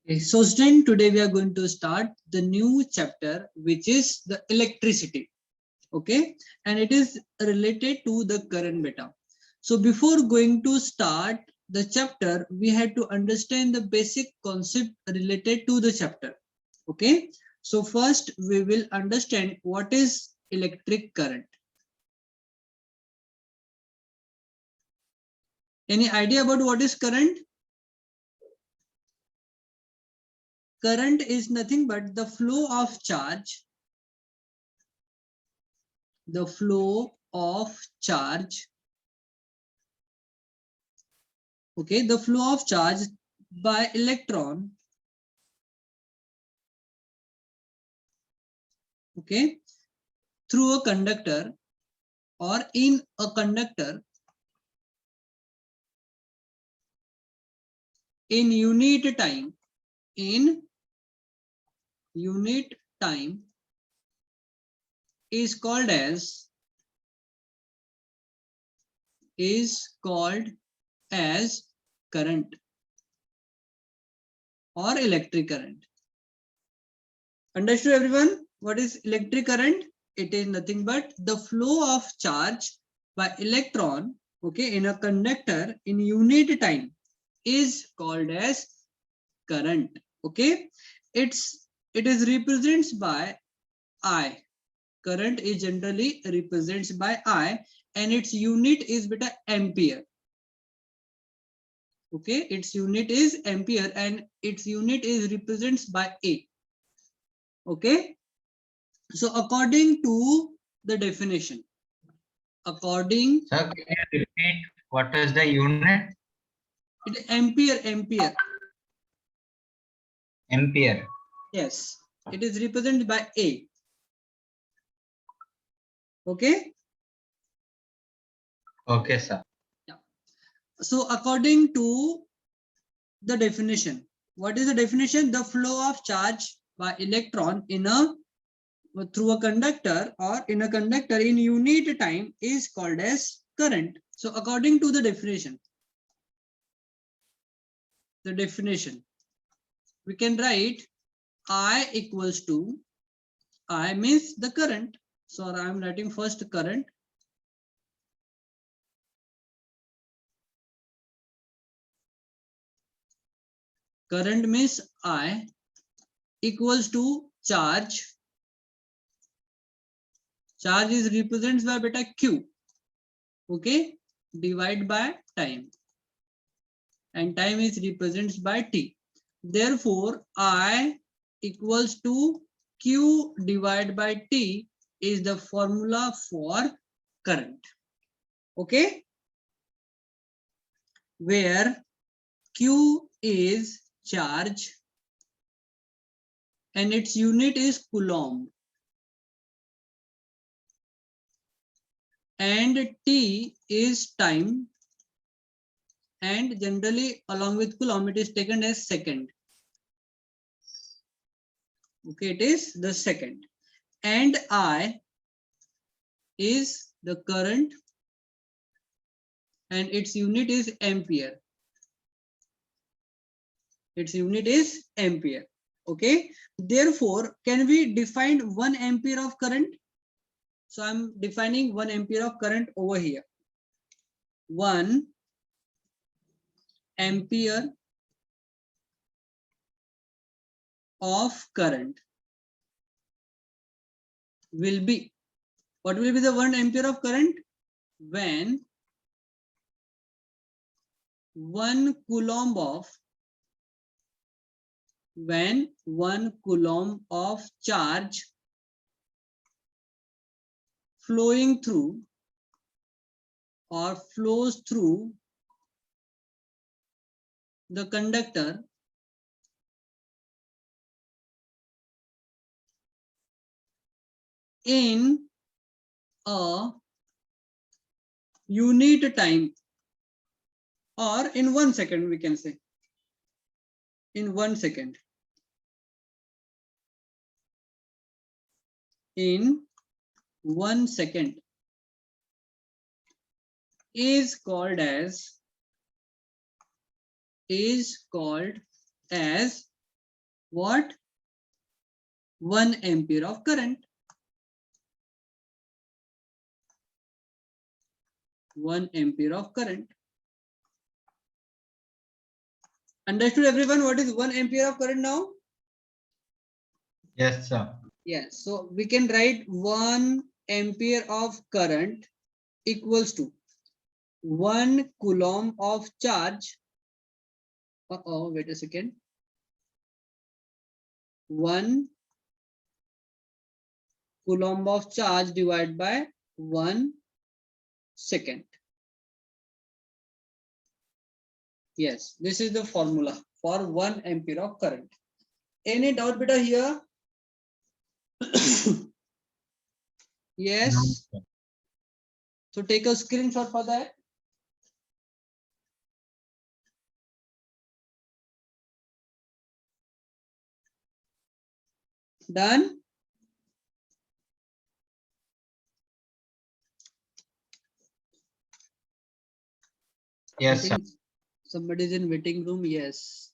Okay, so student, today we are going to start the new chapter, which is the electricity. Okay, and it is related to the current beta. So before going to start the chapter, we had to understand the basic concept related to the chapter. Okay, so first we will understand what is electric current. Any idea about what is current? Current is nothing but the flow of charge, the flow of charge. Okay, the flow of charge by electron, okay, through a conductor or in a conductor in unit time, in unit time is called as current or electric current. Understood everyone? What is electric current? It is nothing but the flow of charge by electron, okay, in a conductor in unit time is called as current. Okay, it is represents by I. Current is generally represents by I, and its unit is beta ampere. Okay, its unit is ampere and its unit is represents by A. Okay, so according to the definition, according Sir, can you repeat what is the unit? it ampere. Ampere. Yes, it is represented by A. Okay. Okay, sir. Yeah. So according to the definition, what is the definition? The flow of charge by electron in a through a conductor or in a conductor in unit time is called as current. So according to the definition, we can write I equals to, I means the current. So I am writing first current. Current means I equals to charge. Charge is represented by beta Q. Okay, divide by time, and time is represented by T. Therefore, I equals to Q divided by T is the formula for current. Okay, where Q is charge and its unit is coulomb, and T is time, and generally along with coulomb it is taken as second. Okay, it is the second, and I is the current and its unit is ampere. Its unit is ampere. Okay, therefore can we define 1 ampere of current? So I'm defining 1 ampere of current over here. 1 ampere of current will be, what will be the 1 ampere of current? When 1 coulomb of charge flowing through or flows through the conductor in a unit time, or in 1 second, we can say in 1 second, in 1 second is called as what? 1 ampere of current. 1 ampere of current. Understood everyone what is 1 ampere of current now? Yes, sir. Yes, so we can write 1 ampere of current equals to 1 coulomb of charge. Wait a second. 1 coulomb of charge divided by 1 second. Yes, this is the formula for 1 ampere of current. Any doubt beta here? Yes. No, sir. So take a screenshot for that. Done. I Yes, sir. think somebody is in waiting room. Yes.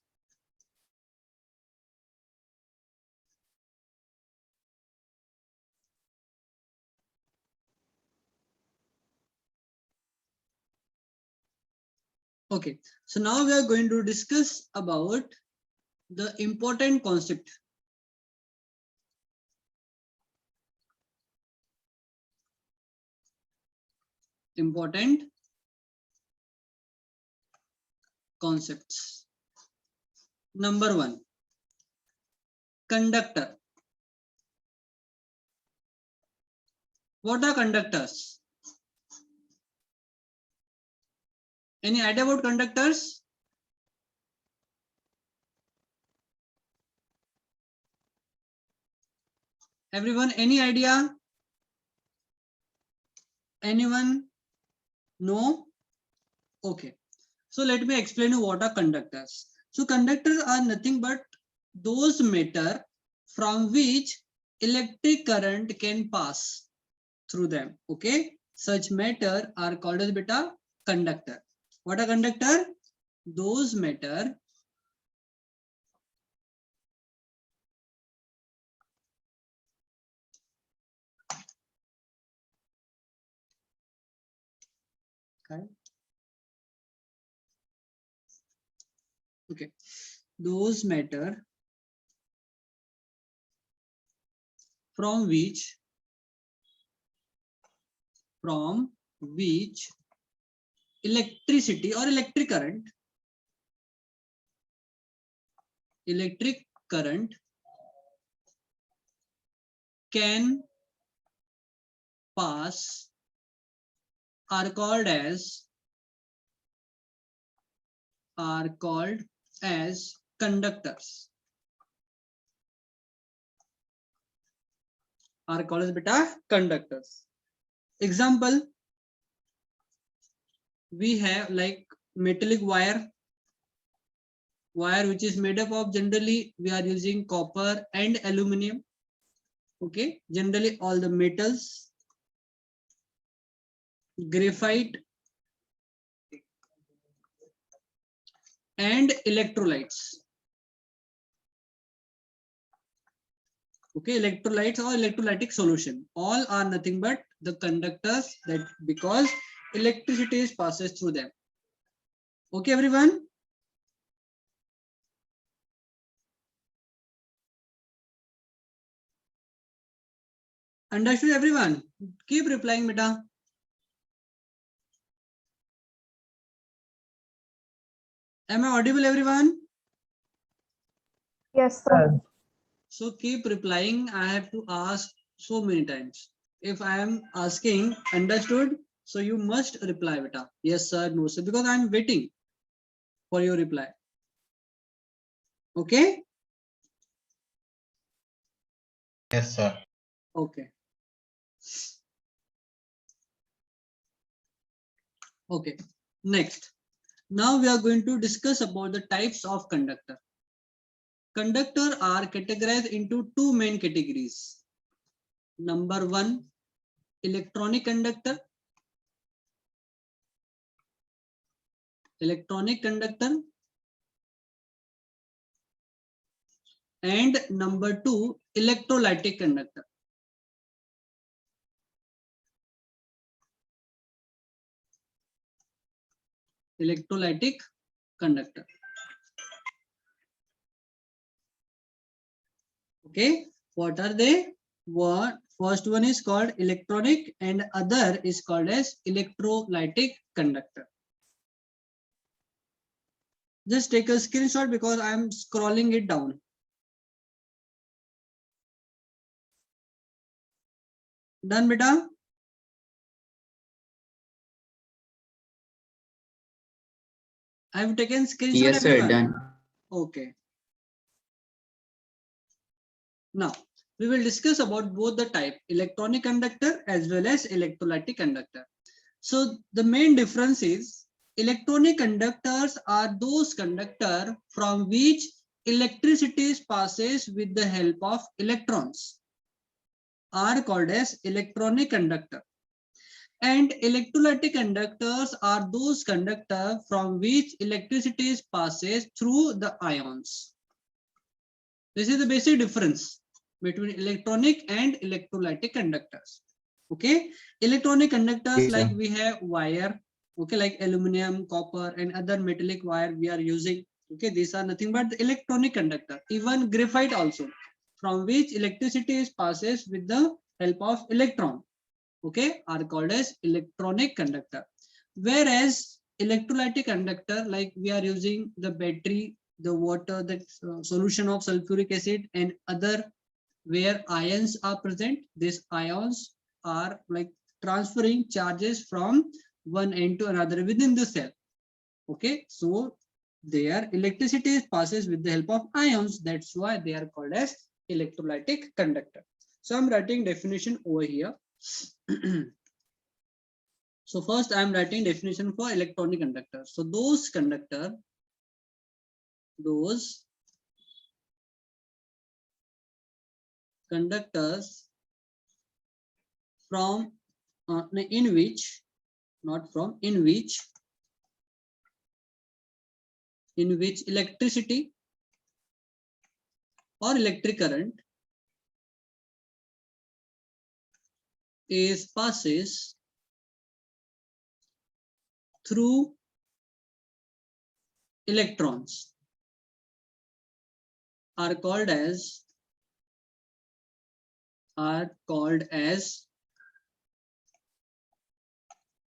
Okay. So now we are going to discuss about the important concept. Important concepts. Number 1, conductor. What are conductors? Any idea about conductors? Everyone, any idea? Anyone? No? Okay. So let me explain you what are conductors. So conductors are nothing but those matter from which electric current can pass through them. Okay. Such matter are called as beta conductor. What are conductor? Those matter okay. Those matter from which electricity or electric current can pass are called as conductors. Are called as beta conductors. Example, we have like metallic wire which is made up of, generally we are using copper and aluminum. Okay, generally all the metals, graphite and electrolytes. Okay, electrolytes or electrolytic solution, all are nothing but the conductors, that because electricity passes through them. Okay everyone, understood everyone? Keep replying beta. Am I audible everyone? Yes, sir. So keep replying. I have to ask so many times. If I am asking understood, so you must reply beta. Yes sir, no sir, because I am waiting for your reply. Okay. Yes, sir. Okay. Okay. Next. Now we are going to discuss about the types of conductor. Conductor are categorized into two main categories. Number 1, electronic conductor. Electronic conductor. and number 2 electrolytic conductor. Electrolytic conductor. Okay, what are they? What first one is called electronic and other is called as electrolytic conductor. Just take a screenshot because I am scrolling it down. Done, beta? I have taken screenshot. Yes, sir, everyone? done. Okay. Now we will discuss about both the type electronic conductor as well as electrolytic conductor. So the main difference is electronic conductors are those conductor from which electricity passes with the help of electrons are called as electronic conductor. And electrolytic conductors are those conductor from which electricity passes through the ions. This is the basic difference between electronic and electrolytic conductors. Okay, electronic conductors Yes, like sir. we have wire, okay, like aluminum, copper, and other metallic wire we are using. Okay, these are nothing but the electronic conductor. Even graphite also, from which electricity passes with the help of electron. Okay, are called as electronic conductor. Whereas electrolytic conductor, like we are using the battery, the water, the solution of sulfuric acid, and other where ions are present. These ions are like transferring charges from one end to another within the cell. Okay, so their electricity passes with the help of ions. That's why they are called as electrolytic conductor. So I'm writing definition over here. So first I am writing definition for electronic conductor. So those conductors from in which, not from, in which electricity or electric current passes through electrons are called as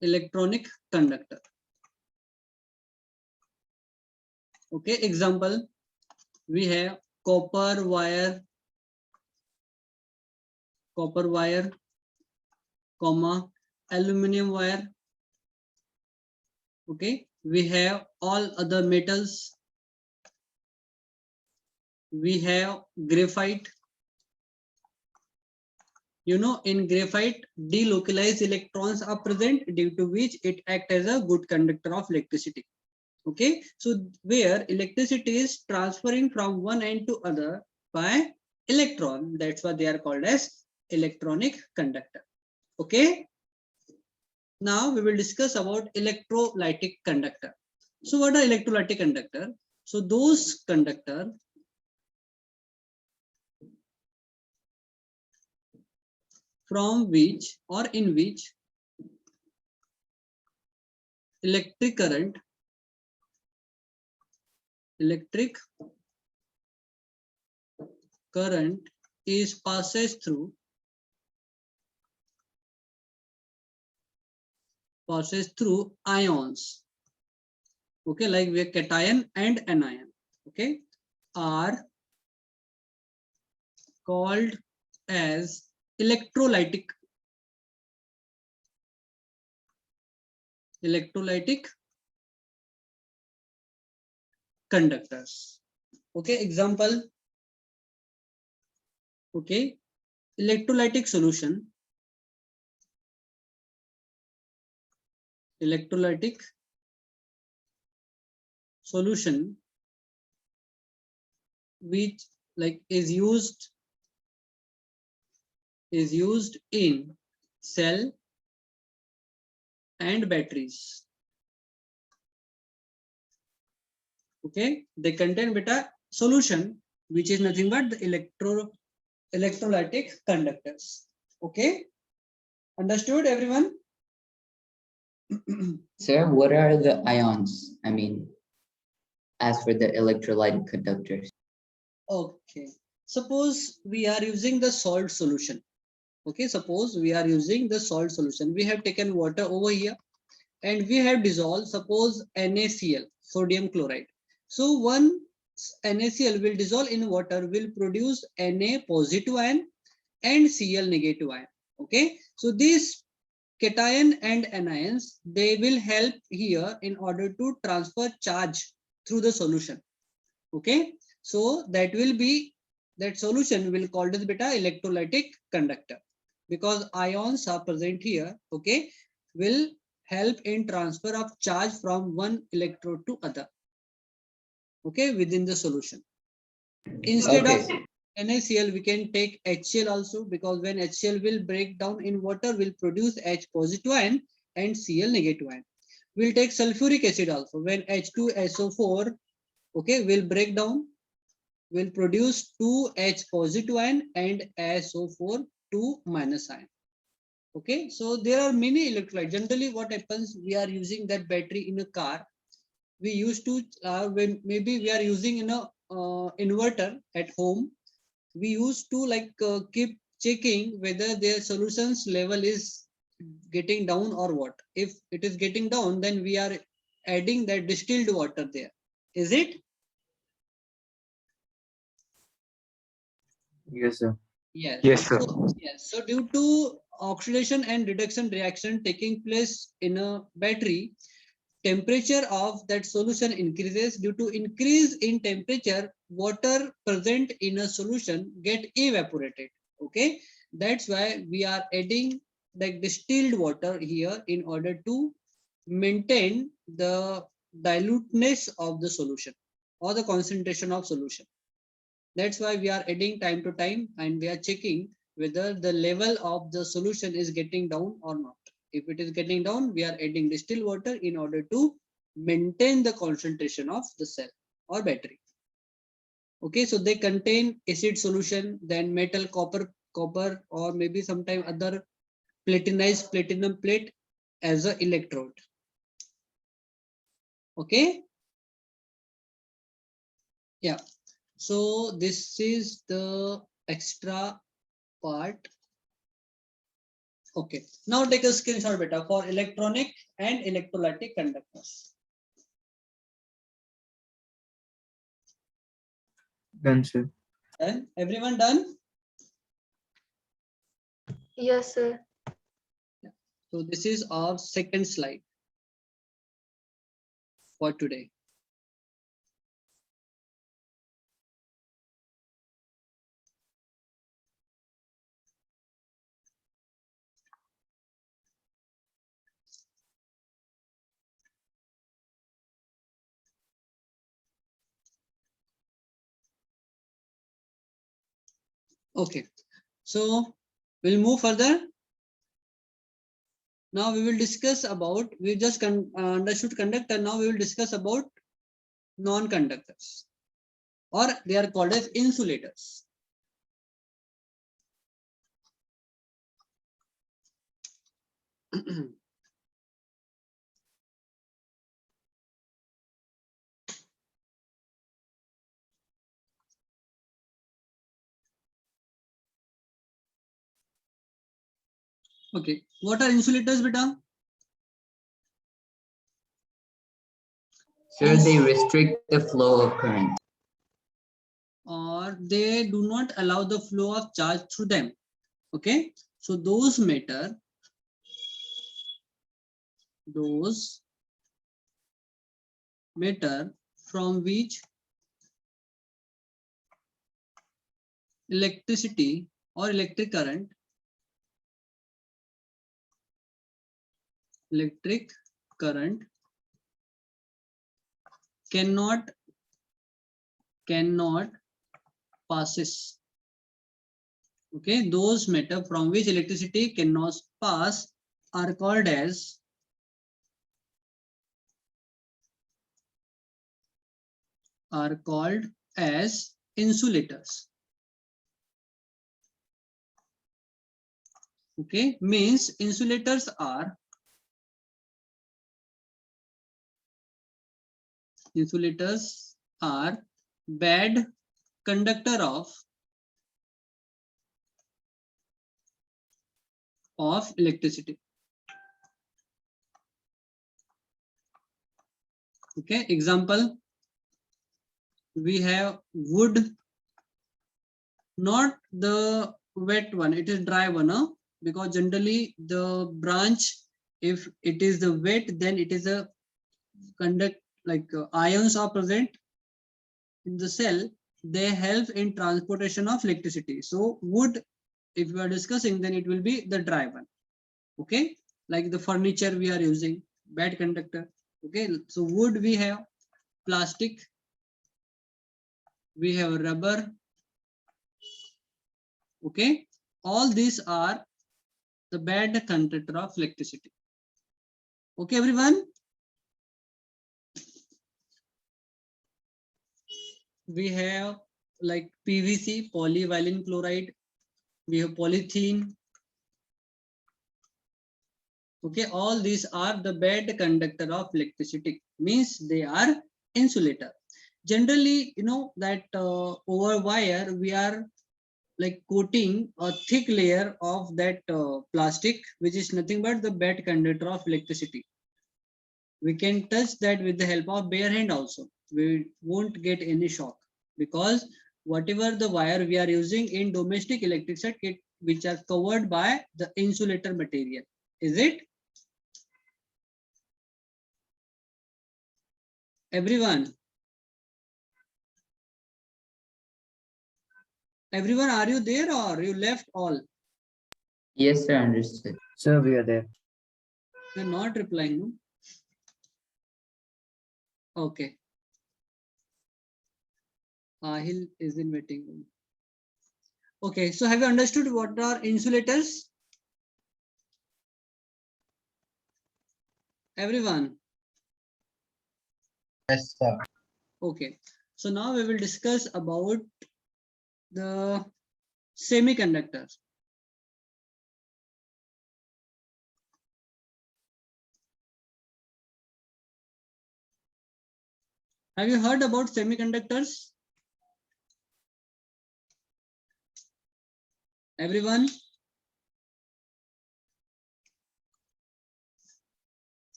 electronic conductor. Okay, example, we have copper wire, comma, aluminum wire. Okay, we have all other metals. We have graphite. You know, in graphite, delocalized electrons are present, due to which it acts as a good conductor of electricity. Okay, so where electricity is transferring from one end to other by electron, that's why they are called as electronic conductor. Okay, now we will discuss about electrolytic conductor. So what are electrolytic conductor? So those conductor from which or in which electric current is passes through ions. Okay, like we have cation and anion. Okay, are called as electrolytic conductors. Okay, example. Okay, electrolytic solution. Which like is used in cell and batteries. Okay, they contain beta solution which is nothing but the electrolytic conductors. Okay, understood everyone? Sir, what are the ions? I mean, as for the electrolyte conductors. Okay, suppose we are using the salt solution. Okay, suppose we are using the salt solution. We have taken water over here and we have dissolved, suppose NaCl, sodium chloride. So one NaCl will dissolve in water, will produce Na positive ion and Cl negative ion. Okay, so these cation and anions, they will help here in order to transfer charge through the solution. Okay, so that will be, that solution will called as beta electrolytic conductor, because ions are present here. Okay, will help in transfer of charge from one electrode to other. Okay, within the solution. Instead of NaCl, we can take HCl also, because when HCl will break down in water, will produce H positive ion and Cl negative ion. We'll take sulfuric acid also. When H2SO4, okay, will break down, will produce 2H positive ion and SO4 2 minus ion. Okay, so there are many electrolytes. Generally, what happens, we are using that battery in a car. We used to, when maybe we are using in a inverter at home, we used to like keep checking whether their solutions level is getting down or what. If it is getting down, then we are adding that distilled water there. Is it? Yes, sir. Yes. Yes, sir. So, yes. So due to oxidation and reduction reaction taking place in a battery, temperature of that solution increases. Due to increase in temperature, water present in a solution get evaporated. Okay, that's why we are adding like distilled water here in order to maintain the diluteness of the solution or the concentration of solution. That's why we are adding time to time and we are checking whether the level of the solution is getting down or not. If it is getting down, we are adding distilled water in order to maintain the concentration of the cell or battery. Okay, so they contain acid solution, then metal, copper, or maybe sometime other platinized platinum plate as an electrode. Okay. Yeah. So this is the extra part. Okay, now take a screenshot beta for electronic and electrolytic conductors. Done, sir. And everyone done? Yes, sir. So this is our second slide for today. Okay, so we'll move further. Now we will discuss about, we just understood conductor. Now we will discuss about non-conductors, or they are called as insulators. Okay, what are insulators, beta? Sir, they restrict the flow of current. Or they do not allow the flow of charge through them. Okay, so those matter from which electricity or electric current cannot passes. Okay, those matter from which electricity cannot pass are called as insulators. Okay, means insulators are bad conductor of electricity. Okay, example, we have wood, not the wet one, it is dry one, huh? Because generally the branch, if it is the wet, then it is a conduct, like ions are present in the cell, they help in transportation of electricity. So wood, if we are discussing, then it will be the dry one. Okay, like the furniture we are using, bad conductor. Okay, so wood we have, plastic, we have rubber. Okay, all these are the bad conductor of electricity. Okay, everyone. We have like PVC, polyvinyl chloride. We have polythene. Okay, all these are the bad conductor of electricity, means they are insulator. Generally, you know that over wire we are like coating a thick layer of that plastic, which is nothing but the bad conductor of electricity. We can touch that with the help of bare hand also. We won't get any shock, because whatever the wire we are using in domestic electric circuit, which are covered by the insulator material. Is it? Everyone? Everyone, are you there or you left all? Yes, sir, understood. Sir, we are there. You're not replying, no? Okay. Ahil is in waiting room. Okay, so have you understood what are insulators? Everyone? Yes, sir. Okay, so now we will discuss about the semiconductors. Have you heard about semiconductors? Everyone?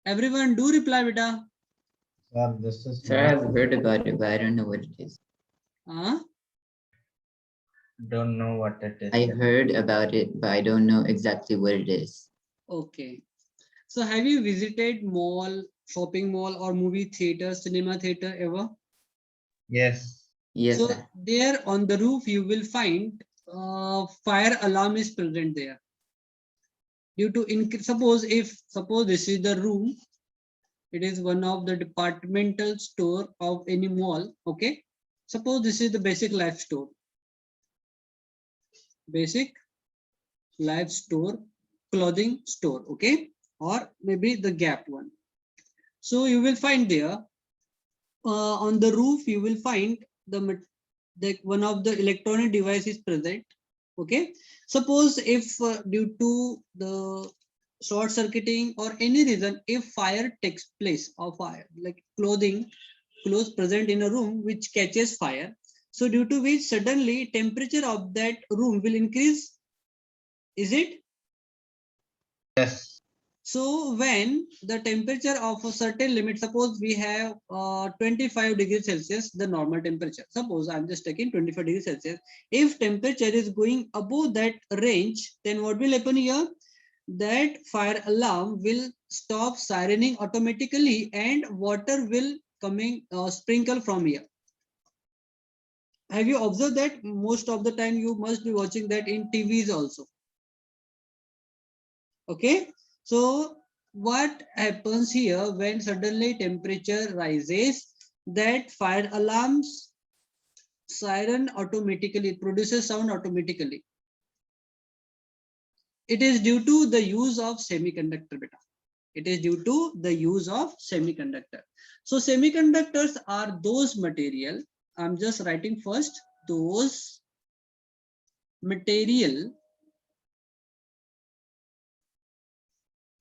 Everyone do reply, beta. Sir, this is Sir, I've heard about it, but I don't know what it is. Huh? don't know what it is. I heard about it, but I don't know exactly what it is. Okay. So have you visited mall, shopping mall or movie theater, cinema theater ever? Yes. Yes, So sir. there on the roof, you will find fire alarm is present there. Due to suppose this is the room, it is one of the departmental store of any mall. Okay, suppose this is the basic life store. Basic life store, clothing store. Okay, or maybe the Gap one. So you will find there on the roof, you will find the one of the electronic device is present. Okay, suppose if due to the short circuiting or any reason, if fire takes place, or fire like clothes present in a room which catches fire, so due to which suddenly temperature of that room will increase. Is it? Yes. So when the temperature of a certain limit, suppose we have 25 degrees Celsius, the normal temperature. Suppose I'm just taking 25 degrees Celsius. If temperature is going above that range, then what will happen here? That fire alarm will stop sirening automatically and water will sprinkle from here. Have you observed that? Most of the time you must be watching that in TVs also. Okay, so what happens here when suddenly temperature rises, that fire alarms siren automatically produces sound automatically. It is due to the use of semiconductor beta. It is due to the use of semiconductor. So semiconductors are those material I'm just writing first those material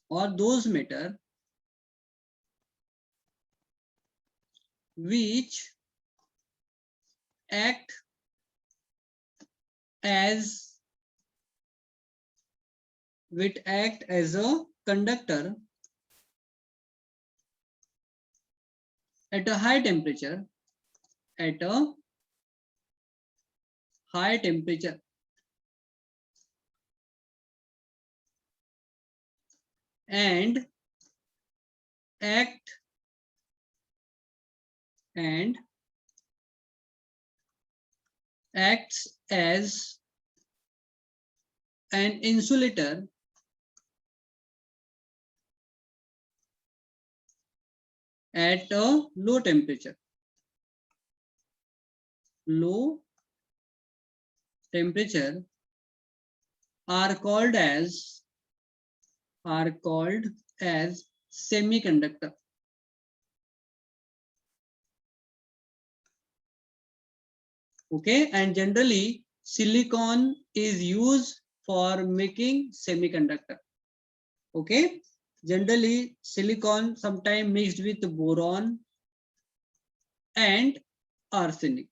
or those matter which act as a conductor at a high temperature, and act and acts as an insulator at a low temperature. Low temperature are called as semiconductor. Okay, and generally silicon is used for making semiconductor. Okay, generally silicon sometimes mixed with boron and arsenic.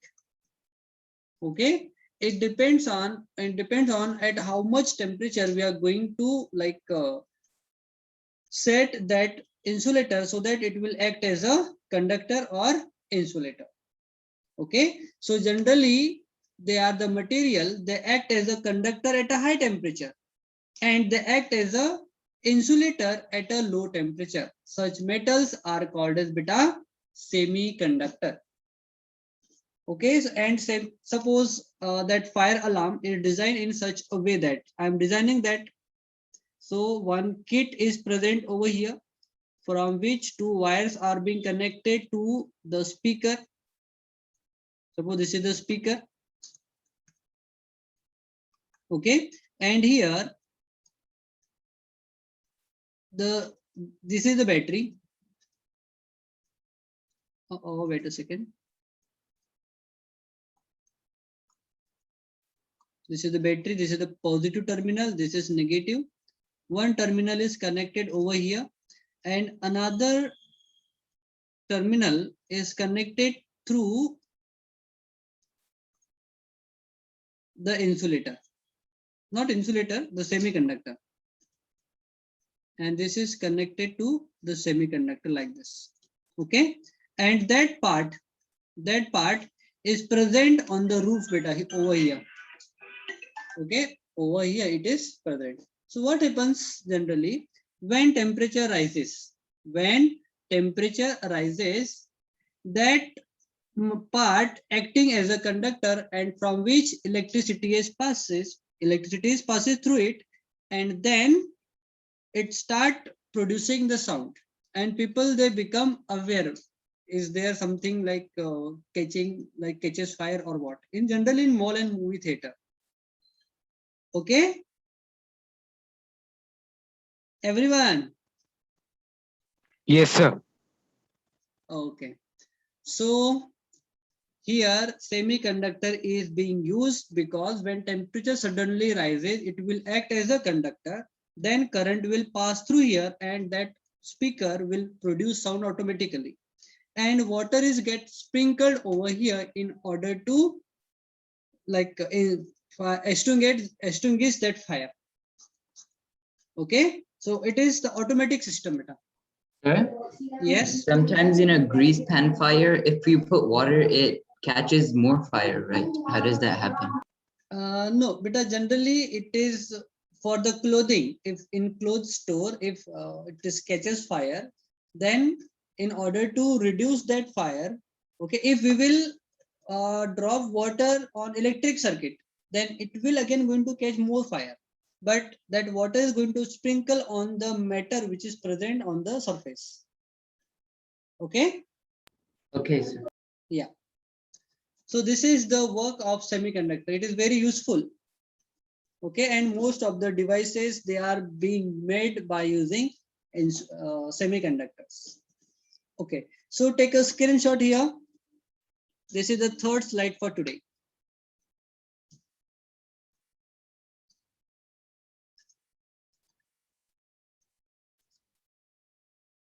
Okay, it depends on at how much temperature we are going to set that insulator so that it will act as a conductor or insulator. Okay, so generally they are the material, they act as a conductor at a high temperature and they act as a insulator at a low temperature. Such metals are called as beta semiconductor. Okay, so, and say, suppose that fire alarm is designed in such a way that I'm designing that. So one kit is present over here from which two wires are being connected to the speaker. Suppose this is the speaker. Okay, and here this is the battery. Oh, wait a second. This is the battery, this is the positive terminal, this is negative. One terminal is connected over here and another terminal is connected through the insulator. Not insulator, the semiconductor. And this is connected to the semiconductor like this. Okay, and that part is present on the roof beta over here. Okay, over here it is present. So what happens generally when temperature rises? When temperature rises, that part acting as a conductor and from which electricity is passes through it, and then it start producing the sound, and people they become aware. Is there something like catches fire or what? In general, in mall and movie theater. Okay, everyone. Yes, sir. Okay, so here semiconductor is being used because when temperature suddenly rises, it will act as a conductor. Then current will pass through here and that speaker will produce sound automatically. And water is get sprinkled over here in order to extinguish that fire. Okay, so it is the automatic system. Sir, Yes. sometimes in a grease pan fire, if you put water, it catches more fire, right? How does that happen? No, because generally it is for the clothing. If in clothes store, if it catches fire, then in order to reduce that fire, okay, if we will drop water on electric circuit, then it will again going to catch more fire. But that water is going to sprinkle on the matter which is present on the surface. Okay. Okay, sir. Yeah. So this is the work of semiconductor. It is very useful. Okay, and most of the devices they are being made by using semiconductors. Okay, so take a screenshot here. This is the third slide for today.